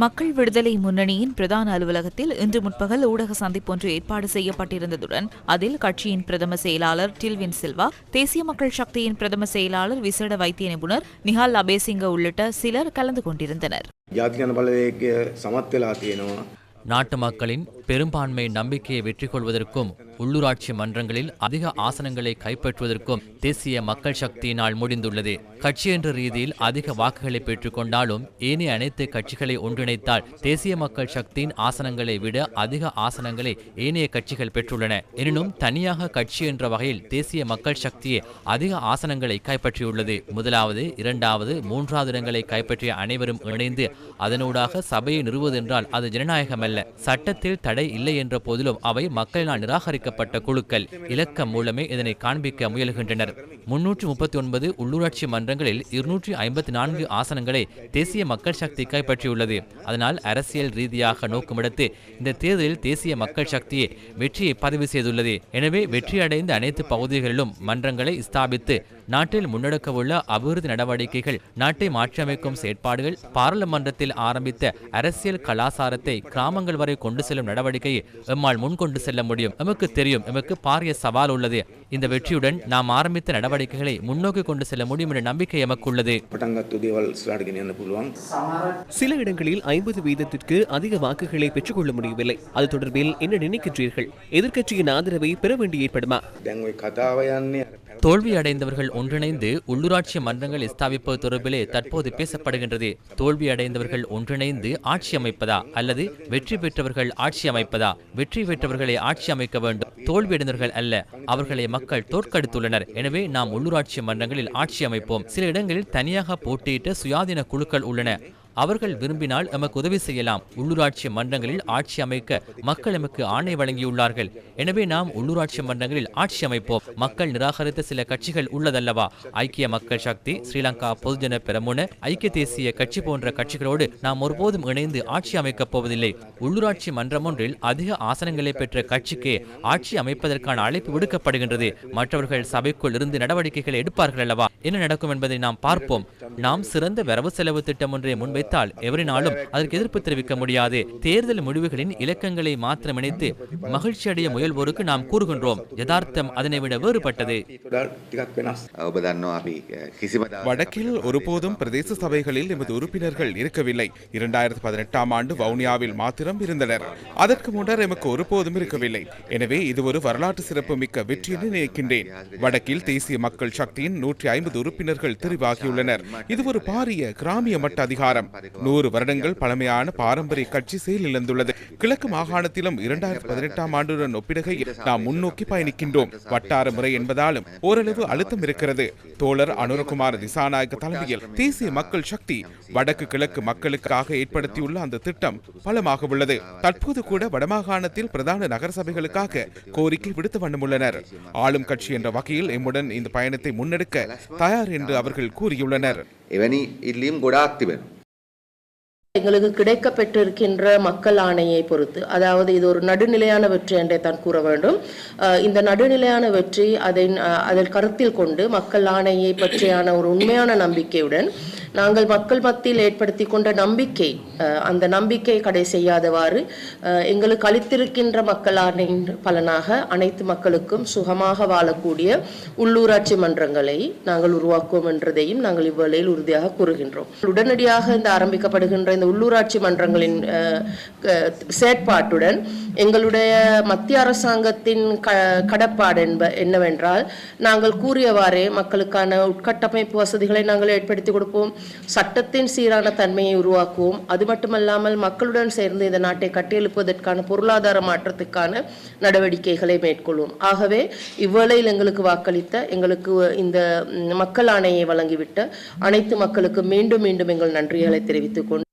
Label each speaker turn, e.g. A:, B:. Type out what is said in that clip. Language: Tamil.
A: மக்கள் விடுதலை முன்னணியின் பிரதான அலுவலகத்தில் இன்று முற்பகல் ஊடக சந்திப்பொன்று ஏற்பாடு செய்யப்பட்டிருந்ததுடன் அதில் கட்சியின் பிரதம செயலாளர் டில்வின் சில்வா, தேசிய மக்கள் சக்தியின் பிரதம செயலாளர் விசேட வைத்திய நிபுணர் நிஹால் அபேசிங்க உள்ளிட்ட சிலர் கலந்து கொண்டிருந்தனர்.
B: நாட்டு மக்களின் பெரும்பான்மை நம்பிக்கையை வெற்றி கொள்வதற்கும் உள்ளூராட்சி மன்றங்களில் அதிக ஆசனங்களை கைப்பற்றுவதற்கும் தேசிய மக்கள் சக்தியினால் முடிந்துள்ளது. கட்சி என்ற ரீதியில் அதிக வாக்குகளை பெற்றுக் கொண்டாலும் ஏனைய அனைத்து கட்சிகளை ஒன்றிணைத்தால் தேசிய மக்கள் சக்தியின் ஆசனங்களை விட அதிக ஆசனங்களை ஏனைய கட்சிகள் பெற்றுள்ளன. எனினும் தனியாக கட்சி என்ற வகையில் தேசிய மக்கள் சக்தியே அதிக ஆசனங்களை கைப்பற்றியுள்ளது. முதலாவது, இரண்டாவது, மூன்றாவது இடங்களை கைப்பற்றிய அனைவரும் இணைந்து அதனூடாக சபையை நிறுவுவதென்றால் அது ஜனநாயகம் அல்ல. சட்டத்தில் தடை இல்லை என்ற போதிலும் அவை மக்களினால் நிராகரிக்கப்பட்ட குழுக்கள். இலக்கம் மூலமே இதனை காண்பிக்க முயல்கின்றனர். 339 உள்ளூராட்சி மன்றங்களில் 254 ஆசனங்களை தேசிய மக்கள் சக்தி கைப்பற்றியுள்ளது. அதனால் அரசியல் ரீதியாக நோக்குமிடத்து இந்த தேர்தலில் தேசிய மக்கள் சக்தியே வெற்றியை பதிவு செய்துள்ளது. எனவே வெற்றியடைந்த அனைத்து பகுதிகளிலும் மன்றங்களை ஸ்தாபித்து நாட்டில் முன்னெடுக்கவுள்ள அபிவிருத்தி நடவடிக்கைகள், நாட்டை மாற்றியமைக்கும் செயற்பாடுகள், பாராளுமன்றத்தில் ஆரம்பித்த அரசியல் கலாசாரத்தை கிராமங்கள் வரை கொண்டு செல்லும் நடவடிக்கையை எம்மால் முன்கொண்டு செல்ல முடியும். எமக்கு தெரியும், எமக்கு பாரிய சவால் உள்ளது. இந்த வெற்றியுடன் நாம் ஆரம்பித்த நடவடிக்கைகளை முன்னோக்கி கொண்டு செல்ல முடியும் என்ற நம்பிக்கை எமக்கு உள்ளது.
C: சில இடங்களில் 50% அதிக வாக்குகளை பெற்றுக் கொள்ள முடியவில்லை. அது தொடர்பில் என்ன நினைக்கின்றீர்கள்? எதிர்க்கட்சியின் ஆதரவை பெற வேண்டி ஏற்படுமா?
B: தோல்வியடைந்தவர்கள் ஒன்றிணைந்து உள்ளூராட்சி மன்றங்கள் ஸ்தாபிப்பது தொடர்பிலே தற்போது பேசப்படுகின்றது. தோல்வியடைந்தவர்கள் ஒன்றிணைந்து ஆட்சி அமைப்பதா அல்லது வெற்றி பெற்றவர்கள் ஆட்சி அமைப்பதா? வெற்றி பெற்றவர்களை ஆட்சி அமைக்க வேண்டும், தோல்வியடைந்தவர்கள் அல்ல. அவர்களை மக்கள் தோற்கடித்துள்ளனர். எனவே நாம் உள்ளூராட்சி மன்றங்களில் ஆட்சி அமைப்போம். சில இடங்களில் தனியாக போட்டியிட்ட சுயாதீன குழுக்கள் உள்ளன. அவர்கள் விரும்பினால் எமக்கு உதவி செய்யலாம். உள்ளூராட்சி மன்றங்களில் ஆட்சி அமைக்க மக்கள் எமக்கு ஆணை வழங்கியுள்ளார்கள். எனவே நாம் உள்ளூராட்சி மன்றங்களில் ஆட்சி அமைப்போம். மக்கள் நிராகரித்த சில கட்சிகள் உள்ளதல்லவா? ஐக்கிய மக்கள் சக்தி, ஸ்ரீலங்கா பொதுஜன பெரமுன, ஐக்கிய தேசிய கட்சி போன்ற கட்சிகளோடு நாம் ஒருபோதும் இணைந்து ஆட்சி அமைக்கப் போவதில்லை. உள்ளூராட்சி மன்றம் ஒன்றில் அதிக ஆசனங்களை பெற்ற கட்சிக்கே ஆட்சி அமைப்பதற்கான அழைப்பு விடுக்கப்படுகின்றது. மற்றவர்கள் சபைக்குள் இருந்து நடவடிக்கைகளை எடுப்பார்கள் அல்லவா? என்ன நடக்கும் என்பதை நாம் பார்ப்போம். நாம் சிறந்த வரவு செலவு திட்டம் ஒன்றை முன்வை எவரினாலும் அதற்கு எதிர்ப்பு தெரிவிக்க முடியாது. தேர்தல் முடிவுகளின் இலக்கங்களை மாத்திரம் இணைத்து மகிழ்ச்சி அடைய முயல்வோருக்கு நாம் கூறுகின்றோம். யதார்த்தம் அதனை விட வேறுபட்டது.
D: வடக்கில் ஒருபோதும் பிரதேச சபைகளில் எமது உறுப்பினர்கள் இருக்கவில்லை. 2018ஆம் ஆண்டு வவுனியாவில் மாத்திரம் இருந்தனர். அதற்கு முன்னர் எமக்கு ஒருபோதும் இருக்கவில்லை. எனவே இது ஒரு வரலாற்று சிறப்பு மிக்க வெற்றி என நினைக்கின்றேன். வடக்கில் தேசிய மக்கள் சக்தியின் 150 உறுப்பினர்கள் தெரிவாகியுள்ளனர். இது ஒரு பாரிய கிராமிய மட்ட அதிகாரம். 100 வருடங்கள் பழமையான பாரம்பரிய கட்சி செயலிழந்துள்ளது. கிழக்கு மாகாணத்திலும் 2018ஆம் ஆண்டுடன் ஒப்பிடுகையில் நாம் முன்னோக்கி பயணிக்கின்றோம். வட்டார முறை என்பதாலும் ஓரளவு அழுத்தம் இருக்கிறது. தோழர் அனுரகுமார் திசாநாயக்க தலைமையில் தேசிய மக்கள் சக்தி வடக்கு கிழக்கு மக்களுக்காக ஏற்படுத்தியுள்ள அந்த திட்டம் பலமாக உள்ளது. தற்போது கூட வடமாகாணத்தில் பிரதான நகர சபைகளுக்காக கோரிக்கை விடுத்த வண்ணம் உள்ளனர். ஆளும் கட்சி என்ற வகையில் எம்முடன் இந்த பயணத்தை முன்னெடுக்க தயார் என்று அவர்கள் கூறியுள்ளனர்.
E: எங்களுக்கு கிடைக்கப்பெற்றிருக்கின்ற மக்கள் ஆணையை பொறுத்து, அதாவது இது ஒரு நடுநிலையான வெற்றி என்றே தான் கூற வேண்டும். இந்த நடுநிலையான வெற்றி அதில் கருத்தில் கொண்டு மக்கள் ஆணையை பற்றியான ஒரு உண்மையான நம்பிக்கையுடன் நாங்கள் மக்கள் மத்தியில் ஏற்படுத்தி கொண்ட நம்பிக்கை, அந்த நம்பிக்கை கடை செய்யாதவாறு எங்களுக்கு அளித்திருக்கின்ற மக்கள் ஆணையின் பலனாக அனைத்து மக்களுக்கும் சுகமாக வாழக்கூடிய உள்ளூராட்சி மன்றங்களை நாங்கள் உருவாக்குவோம் என்றதையும் நாங்கள் இவ்வேளையில் உறுதியாக கூறுகின்றோம். உடனடியாக இந்த ஆரம்பிக்கப்படுகின்ற இந்த உள்ளூராட்சி மன்றங்களின் செயற்பாட்டுடன் எங்களுடைய மத்திய அரசாங்கத்தின் கடப்பாடு என்னவென்றால், நாங்கள் கூறியவாறே மக்களுக்கான உட்கட்டமைப்பு வசதிகளை நாங்கள் ஏற்படுத்தி கொடுப்போம், சட்டத்தின் சீரான தன்மையை உருவாக்குவோம். அது மட்டுமல்லாமல் மக்களுடன் சேர்ந்து இந்த நாட்டை கட்டியெழுப்பதற்கான பொருளாதார மாற்றத்துக்கான நடவடிக்கைகளை மேற்கொள்வோம். ஆகவே இவ்வேளையில் எங்களுக்கு வாக்களித்த, எங்களுக்கு இந்த மக்கள் ஆணையை வழங்கிவிட்ட அனைத்து மக்களுக்கு மீண்டும் மீண்டும் எங்கள் நன்றிகளை தெரிவித்துக் கொண்டு